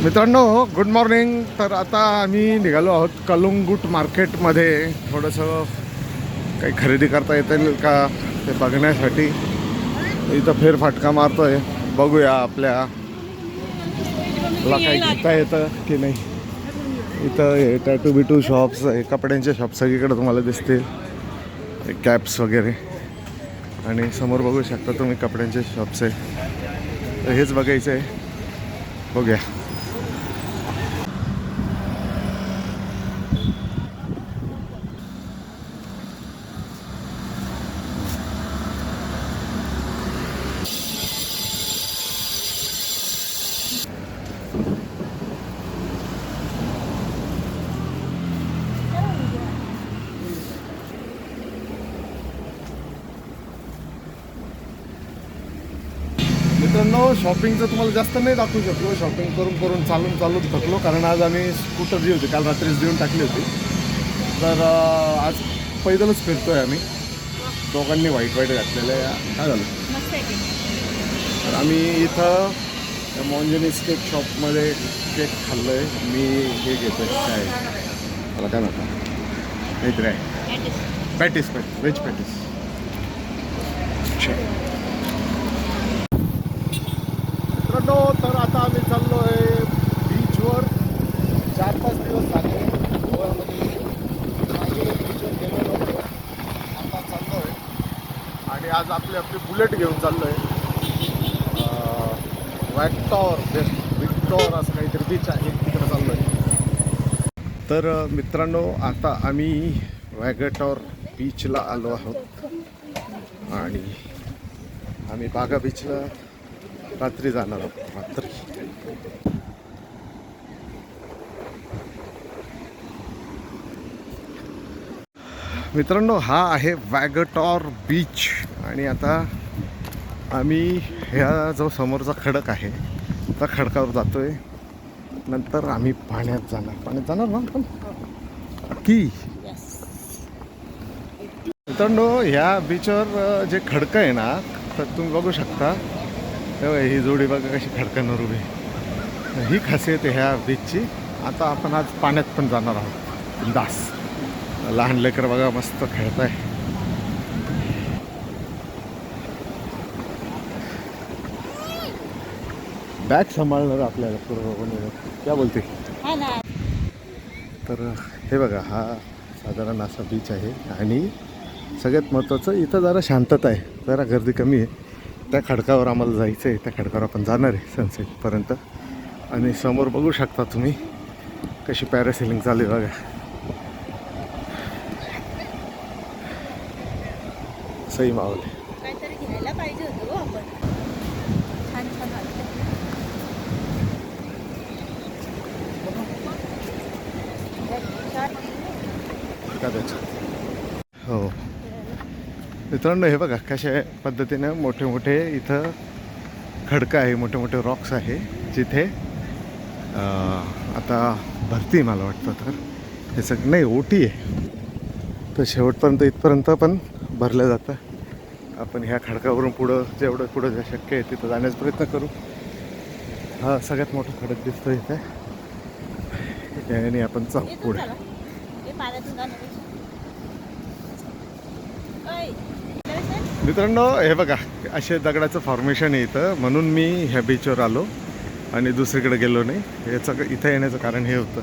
मित्रांनो good morning. तर आता आम्ही निघालो आहोत कलंगूट मार्केटमध्ये. थोडंसं काही खरेदी करता येतील का ते बघण्यासाठी इथं फेरफटका मारतोय. बघूया आपल्याला काही घेता येतं की नाही. इथं हे टॅटू बिटू शॉप्स, कपड्यांचे शॉप सगळीकडे तुम्हाला दिसतील, कॅप्स वगैरे. आणि समोर बघू शकता तुम्ही कपड्यांचे शॉप्स आहे. तर हेच बघायचं आहे. बघूया. मित्रांनो शॉपिंगचं तुम्हाला जास्त नाही दाखवू शकलो. शॉपिंग करून करून चालून थकलो, कारण आज आम्ही स्कूटर जी होती काल रात्रीच देऊन टाकली होती. तर आज पैदलच फिरतोय आम्ही. दोघांनी वाईट घातलेलं आहे. काय झालं तर आम्ही इथं मॉन्जनीस केक शॉपमध्ये केक खाल्लं आहे. मी हे घेतो काय मला काय म्हणतात काहीतरी आहे, पॅटीस व्हेज पॅटीस. तर आता आम्ही चाललो आहे बीचवर. 4-5 दिवस झाले गोव्यामध्ये बीचवर गेलेलो होतो. आता चाललो आहे आणि आज आपली बुलेट घेऊन चाललो आहे. विक्टॉर असं काहीतरी बीच आहे, तिकडे चाललो आहे. तर मित्रांनो आता आम्ही वॅगटॉर बीचला आलो आहोत आणि आम्ही बागा बीचला रात्री जाणार आहोत. रात्री मित्रांनो हा आहे वॅगटॉर बीच. आणि आता आम्ही ह्या जो समोरचा खडक आहे त्या खडकावर जातोय. नंतर आम्ही पाण्यात जाणार ना पण की. मित्रांनो ह्या बीचवर जे खडकं आहे ना, तर तुम्ही बघू शकता. ही जोडी बघा कशी खडकांवर उभी. ही खासियत आहे ह्या बीचची. आता आपण आज पाण्यात पण जाणार आहोत बिंदास. लहान लेकर बघा मस्त खेळत आहे. बॅग सांभाळणार आपल्याला पूर्ण. क्या बोलते. तर हे बघा हा साधारण असा बीच आहे. आणि सगळ्यात महत्त्वाचं इथं जरा शांतता आहे, जरा गर्दी कमी आहे. त्या खडकावर आम्हाला जायचं आहे. त्या खडकावर आपण जाणार आहे सनसेटपर्यंत. आणि समोर बघू शकता तुम्ही कशी पॅरासेलिंग चालू आहे बघा. सही माहोल आहे. काहीतरी घ्यायला पाहिजे होतं आपण. छान हो मित्रांनो हे बघा कशा पद्धतीनं मोठे मोठे इथं खडकं आहे, मोठे मोठे रॉक्स आहे, जिथे आता भरती मला वाटतं. तर हे सगळं नाही ओटी आहे. तर शेवटपर्यंत इथपर्यंत पण भरलं जातं. आपण ह्या खडकावरून पुढं जेवढं पुढं शक्य आहे तिथं जाण्याचा प्रयत्न करू. हा सगळ्यात मोठा खडक दिसतो इथे. याने आपण जाऊ पुढे. मित्रांनो हे बघा असे दगडाचं फॉर्मेशन आहे इथं, म्हणून मी ह्या बीचवर आलो आणि दुसरीकडे गेलो नाही. याचं इथं येण्याचं कारण हे होतं.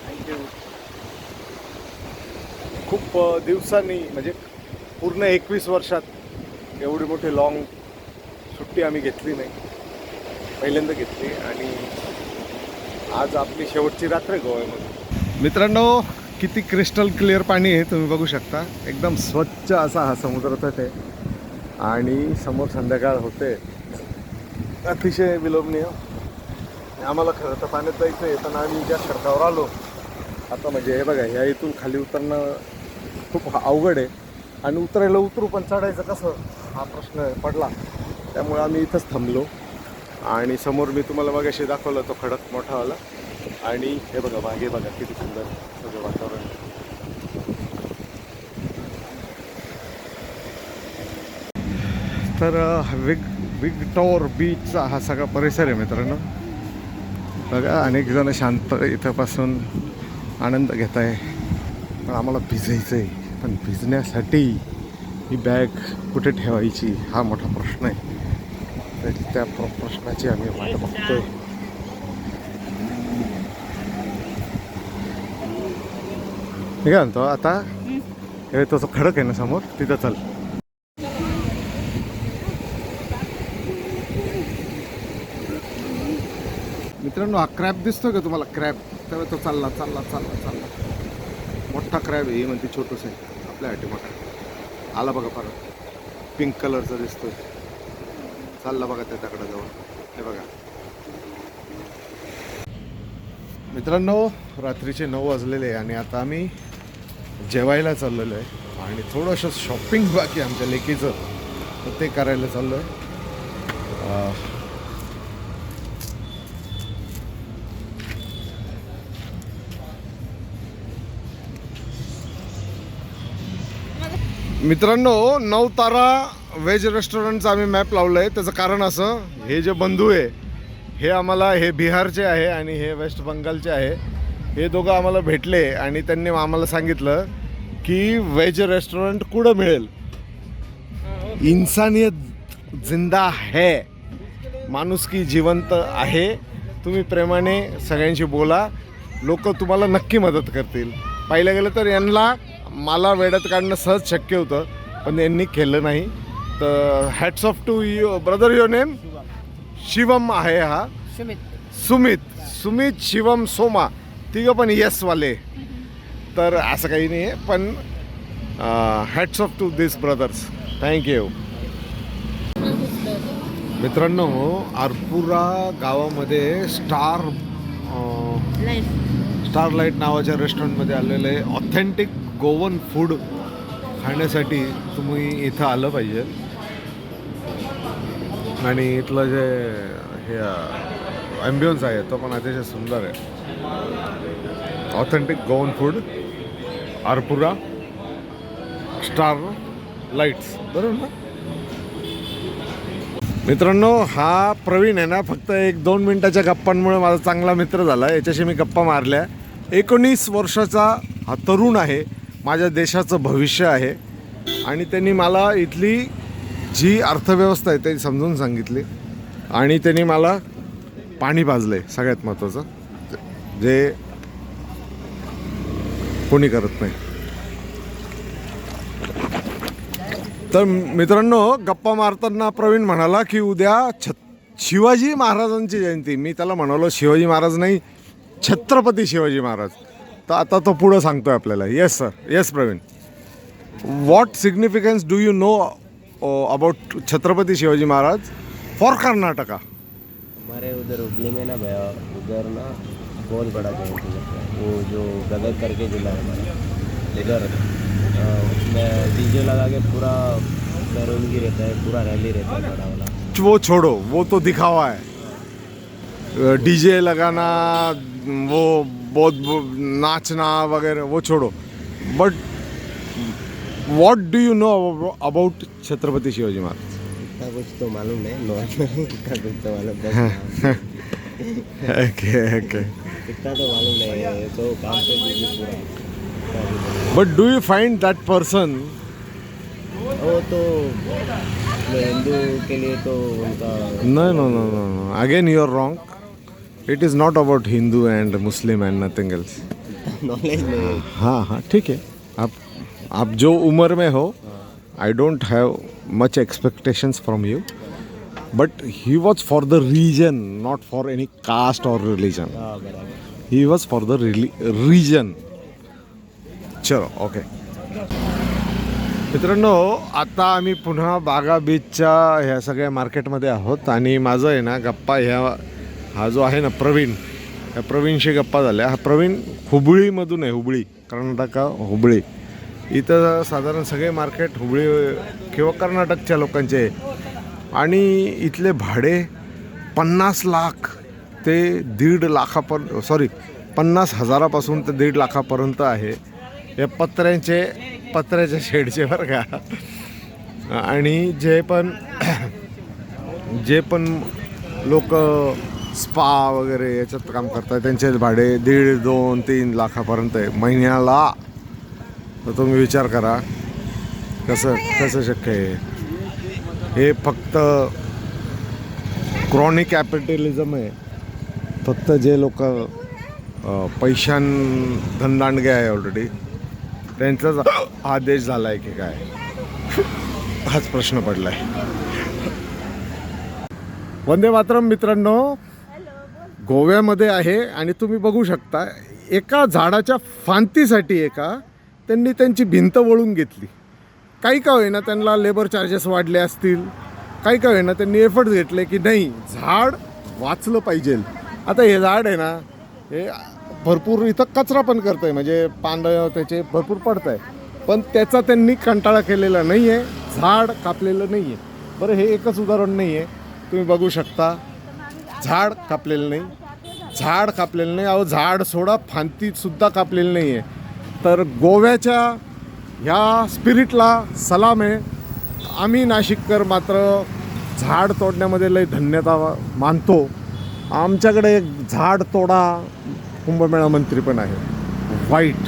थँक्यू. खूप दिवसांनी म्हणजे पूर्ण 21 वर्षात एवढी मोठी लॉंग सुट्टी आम्ही घेतली नाही, पहिल्यांदा घेतली. आणि आज आपली शेवटची रात्र आहे गोव्यामध्ये. मित्रांनो किती क्रिस्टल क्लिअर पाणी आहे तुम्ही बघू शकता. एकदम स्वच्छ असा हा समुद्र तट आहे. आणि समोर संध्याकाळ होते, अतिशय विलोभनीय. आम्हाला खरं तर पाण्यात जायचं आहे, पण आम्ही ज्या खडकावर आलो आता म्हणजे हे बघा ह्या इथून खाली उतरणं खूप अवघड आहे. आणि उतरायला उतरू पण चढायचं कसं हा प्रश्न पडला. त्यामुळे आम्ही इथंच थांबलो. आणि समोर मी तुम्हाला मगाशी दाखवलं तो खडक मोठावाला. आणि हे बघा मागे बघा किती सुंदर सगळं वातावरण. तर विक्टोर बीचचा हा सगळा परिसर आहे मित्रांनो. बघा अनेक जण शांत इथंपासून आनंद घेत आहे. पण आम्हाला भिजायचं आहे. पण भिजण्यासाठी ही बॅग कुठे ठेवायची हा मोठा प्रश्न आहे. तर त्या प्रश्नाची आम्ही वाट बघतोय. मी काय म्हणतो आता हे तो जो खडक आहे ना समोर तिथं चल. मित्रांनो हा क्रॅब दिसतो का तुम्हाला? क्रॅब त्यावेळी तो चालला चालला चालला चालला. मोठा क्रॅब आहे. ही म्हणते छोटूस आहे आपल्यासाठी मोठा. आला बघा परत पिंक कलरचा दिसतोय. चालला बघा त्या दगडाजवळ. हे बघा मित्रांनो रात्रीचे 9 वाजलेले आहे आणि आता आम्ही जेवायला चाललेलो आहे. आणि थोडंसं शॉपिंग बाकी आमच्या लेकीचं तर ते करायला चाललो आहे. मित्रांनो 9 तारा व्हेज रेस्टॉरंटचा आम्ही मॅप लावलं आहे. त्याचं कारण असं, हे जे बंधू आहे हे आम्हाला, हे बिहारचे आहे आणि हे वेस्ट बंगालचे आहे. हे दोघं आम्हाला भेटले आणि त्यांनी आम्हाला सांगितलं की व्हेज रेस्टॉरंट कुठं मिळेल. इन्सानियत जिंदा है, माणुसकी जिवंत आहे. तुम्ही प्रेमाने सगळ्यांशी बोला, लोक तुम्हाला नक्की मदत करतील. पाहिलं गेलं तर यांना मला वेड्यात काढणं सहज शक्य होतं पण यांनी केलं नाही. तर hats off to you brother. Your name? Shivam आहे हा. सुमित शिवम सोमा तिघं पण येसवाले. तर असं काही नाही आहे पण hats off to this brothers. Thank you. मित्रांनो आरपुरा गावामध्ये स्टार लाईट नावाच्या रेस्टॉरंटमध्ये आलेलं आहे. ऑथेंटिक गोवन फूड खाण्यासाठी तुम्ही इथं आलं पाहिजे. आणि इथलं जे हे ॲम्बियन्स आहे तो पण अतिशय सुंदर आहे. Authentic Goan food Arpora star lights, बरोबर ना? मित्रांनो हा प्रवीण आहे ना, फक्त 1-2 मिनटाच्या गप्पांमुळे माझा चांगला मित्र झाला. याच्याशी मी गप्पा मारल्या. 19 वर्षाचा हा तरुण आहे. माझ्या देशाचं भविष्य आहे. आणि त्यांनी मला इथली जी अर्थव्यवस्था आहे ते समजून सांगितली. आणि त्यांनी मला पाणी पाजलं आहे सगळ्यात महत्त्वाचं, जे कोणी करत नाही. तर मित्रांनो गप्पा मारताना प्रवीण म्हणाला की उद्या शिवाजी महाराजांची जयंती. मी त्याला म्हणालो शिवाजी महाराज नाही, छत्रपती शिवाजी महाराज. तर आता तो पुढं सांगतोय आपल्याला. Yes sir, yes Praveen. What significance do you know about Chhatrapati Shivaji Maharaj for Karnataka? हमारे उधर हुगली में ना भैया, उधर ना बहुत बड़ा जयंती लगता है. वो जो गदर करके जिला है हमारा, इधर उसमें डीजे लगा के पूरा मेहरौनगी रहता है, पूरा रैली रहता है बड़ा वाला. वो छोड़ो, वो तो दिखावा है. डीजे लगाना, वो बहुत नाचना वगैरह वो छोड़ो. But what do you know about Chhatrapati Shivaji Maharaj? इतना कुछ तो मालूम नहीं, नॉर्मल इतना कुछ तो मालूम है. Okay okay. इतना तो मालूम नहीं है, तो काम पे भी पूरा. But do you find that person? वो तो हिंदू के लिए तो उनका No, no, no, no, no. Again, you are wrong. It is not about Hindu and Muslim and nothing else. Knowledge नहीं. हाँ हाँ ठीक है. आप जो उम्र में हो, I don't have much expectations from you. But he was for the region, not for any caste or religion. हाँ बराबर. He was for the region. चलो ओके. मित्रांनो आता आम्ही पुन्हा बागा बीचच्या ह्या सगळ्या मार्केटमध्ये आहोत. आणि माझं आहे ना गप्पा हा जो आहे ना प्रवीण, ह्या प्रवीणशी गप्पा झाल्या. हा प्रवीण हुबळीमधून आहे. हुबळी कर्नाटका, हुबळी. इथं साधारण सगळे मार्केट हुबळी किंवा कर्नाटकच्या लोकांचे आणि इथले भाडे 50 लाख ते 1.5 लाखापर्यंत, सॉरी 50,000पासून ते 1.5 लाखापर्यंत आहे. हे पत्र्याच्या शेडचे बरं का. आणि जे पण लोक स्पा वगैरे याच्यात काम करतात त्यांचे भाडे 1.5, 2, 3 लाखापर्यंत आहे महिन्याला. तर तुम्ही विचार करा कसं शक्य आहे. हे फक्त क्रॉनिक कॅपिटलिझम आहे. फक्त जे लोक धनदांडगे आहे ऑलरेडी त्यांचाच हा देश झाला आहे की काय, हाच प्रश्न पडला आहे. वंदे मातरम मित्रांनो, गोव्यामध्ये आहे आणि तुम्ही बघू शकता एका झाडाच्या फांतीसाठी त्यांनी त्यांची भिंत वळून घेतली. काही का होईना त्यांना लेबर चार्जेस वाढले असतील, काही का होईना त्यांनी एफर्ट्स घेतले की नाही झाड वाचलं पाहिजे. आता हे झाड आहे ना, हे भरपूर इथं कचरा पण करत आहे, म्हणजे पानं त्याचे भरपूर पडत आहे, पण त्याचा त्यांनी कंटाळा केलेला नाही आहे, झाड कापलेलं नाही आहे. बरं, हे एकच उदाहरण नाही आहे, तुम्ही बघू शकता झाड कापलेलं नाही. अहो झाड सोडा, फांतीसुद्धा कापलेली नाही आहे. तर गोव्याच्या ह्या स्पिरिटला सलाम आहे. आम्ही नाशिककर मात्र झाड तोडण्यामध्ये लय धन्यता मानतो. आमच्याकडे एक झाड तोडा कुंभमेळा मंत्री पण आहे, व्हाईट